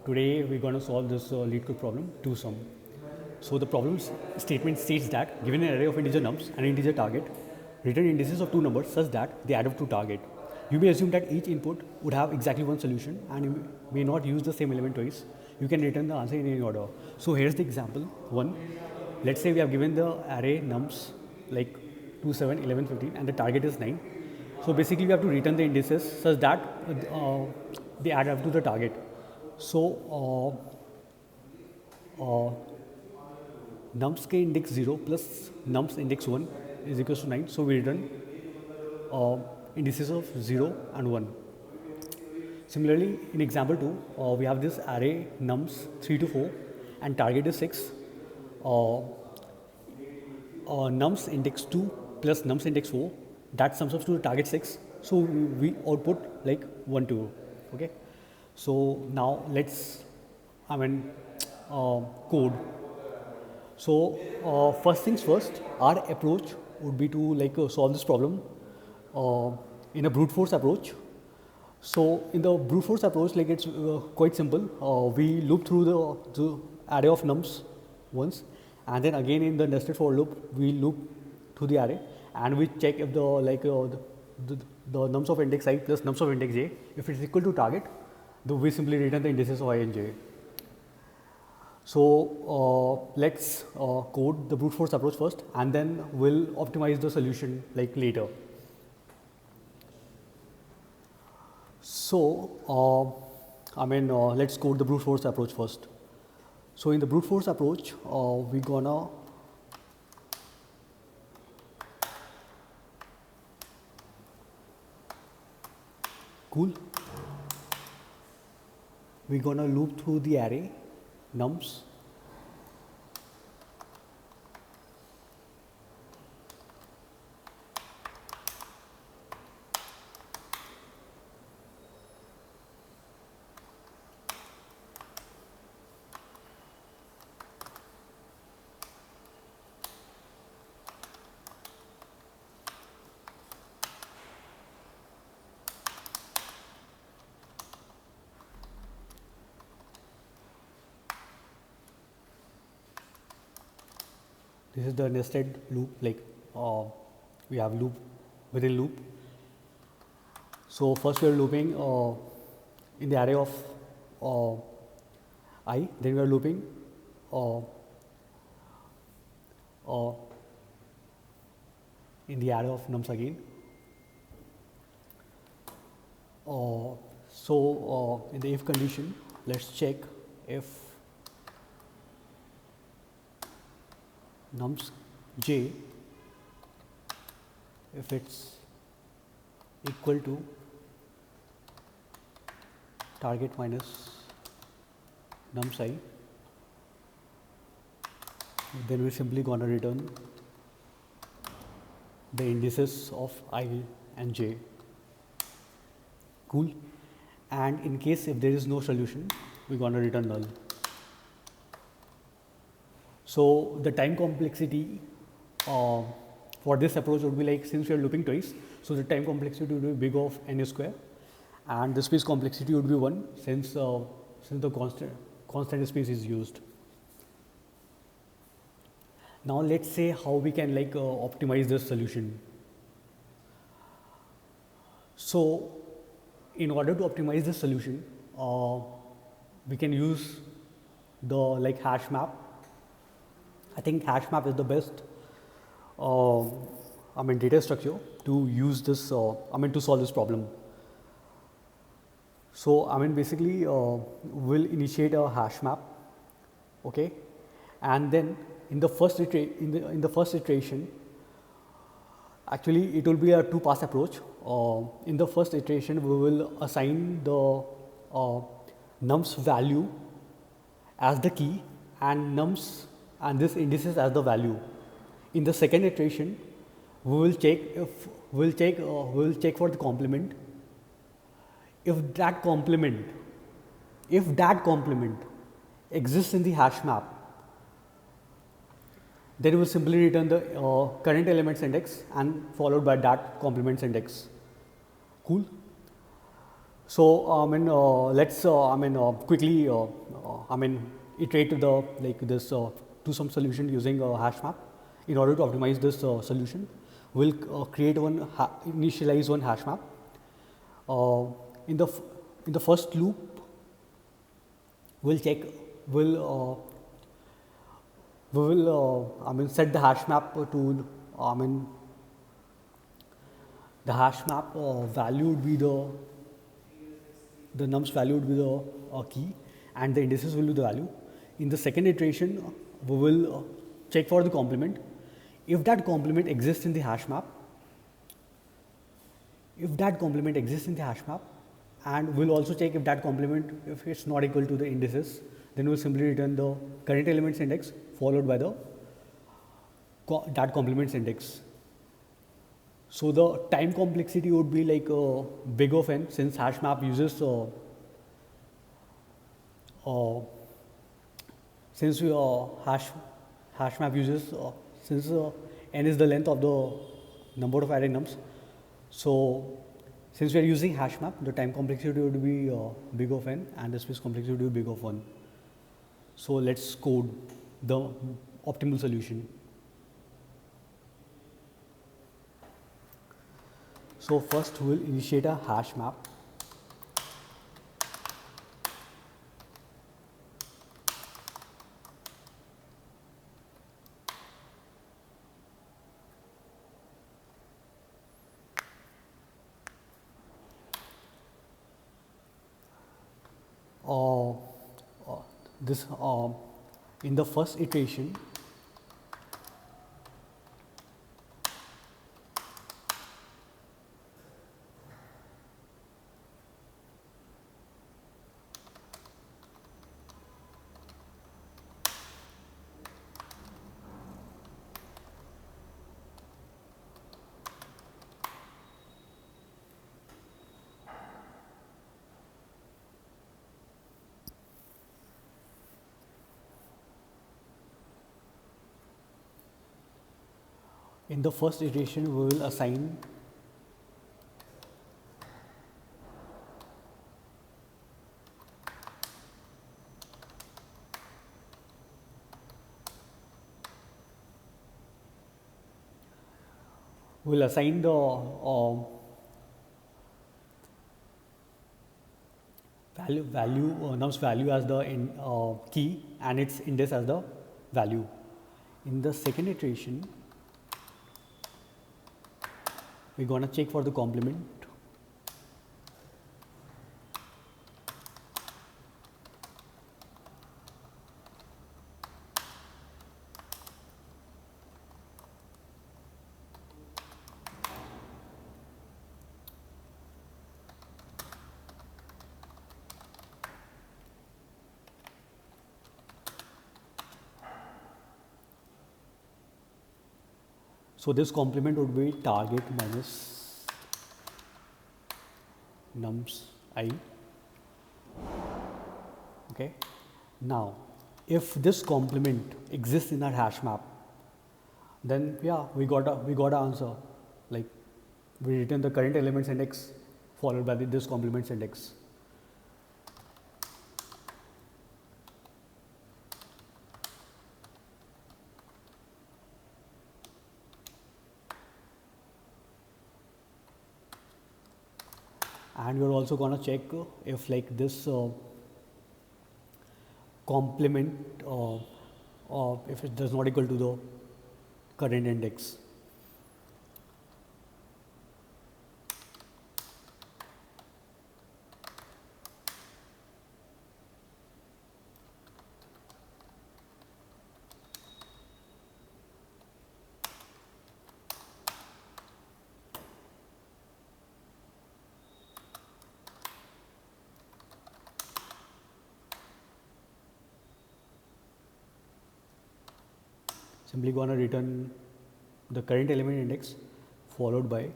Today we're going to solve this LeetCode problem, to sum. So the problem statement states that given an array of integer nums and integer target, return indices of two numbers such that they add up to target. You may assume that each input would have exactly one solution and you may not use the same element twice. You can return the answer in any order. So here's the example 1. Let's say we have given the array nums like 2, 7, 11, 15 and the target is 9. So basically we have to return the indices such that they add up to the target. So nums के index 0 plus nums index 1 is equals to 9. So we return indices of 0 and 1. Similarly, in example 2, we have this array nums 3 to 4 and target is 6. Nums index 2 plus nums index 4, that sums up to the target 6. So we output like 1, 2. Okay. So now let's code. So first things first, our approach would be to solve this problem in a brute force approach. So in the brute force approach, it's quite simple. We loop through the array of nums once, and then again in the nested for loop we loop through the array, and we check if the nums of index I plus nums of index j, if it is equal to target, we simply return the indices of I and j. So let's code the brute force approach first, and then we'll optimize the solution later. So let's code the brute force approach first. So in the brute force approach, we're gonna we're gonna loop through the array nums This is the nested loop, we have loop within loop. So first we are looping in the array of I, then we are looping in the array of nums again. So in the if condition, let's check if nums j, if it's equal to target minus nums I, then we're simply going to return the indices of I and j. Cool. And in case if there is no solution, we're going to return null. So the time complexity for this approach would be since we are looping twice, so the time complexity would be big of n square, and the space complexity would be 1 since the constant space is used. Now let's say how we can optimize this solution. So in order to optimize this solution, we can use the hashmap. I think hashmap is the best data structure to use this to solve this problem. So basically we'll initiate a hashmap, okay, and then in the first iteration, actually it will be a two-pass approach. In the first iteration we will assign the nums value as the key and nums and this indices as the value. In the second iteration, we will check for the complement. If that complement exists in the hash map, then we will simply return the current elements index and followed by that complements index. Cool. So let's quickly iterate the like this to some solution using a hash map. In order to optimize this solution, we'll initialize one hash map. Uh, in the in the first loop, we'll check we'll we will set the hash map to the hash map value would be the nums value would be the key, and the indices will be the value. In the second iteration, we will check for the complement. If that complement exists in the hash map, and we'll also check if that complement, if it's not equal to the indices, then we'll simply return the current elements index followed by the that complements index. So the time complexity would be like big of n, since hash map uses since we hash map uses since n is the length of the number of array nums. So since we are using hash map, the time complexity would be big of n and the space complexity would be big of 1. So let's code the optimal solution. So first we will initiate a hash map. This in the first iteration, we will assign the nums value as the key and its index as the value. In the second iteration, we're going to check for the complement. So this complement would be target minus nums I. Okay. Now, if this complement exists in our hash map, then yeah, we got an answer. Like we return the current elements index followed by this complements index. And we're also going to check if like this complement if it does not equal to the current index. Simply going to return the current element index followed by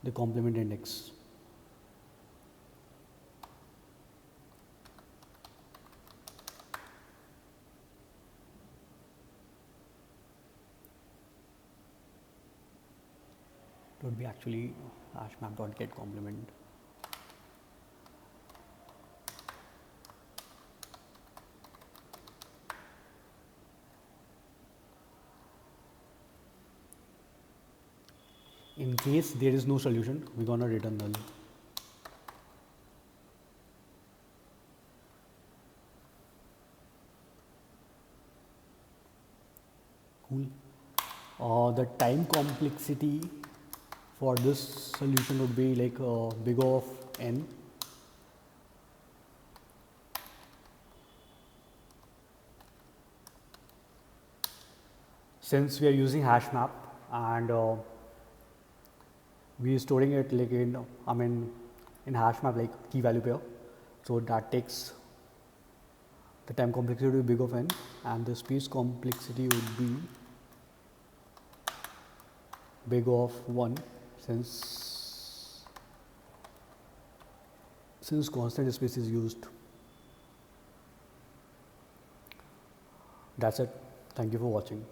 the complement index. It would be actually hashmap.get complement. In case there is no solution, we're gonna return null. Cool. The time complexity for this solution would be like big O of n. Since we are using hash map and we are storing it like in hash map like key value pair, so that takes the time complexity would be big of n, and the space complexity would be big of 1, since constant space is used. That's it. Thank you for watching.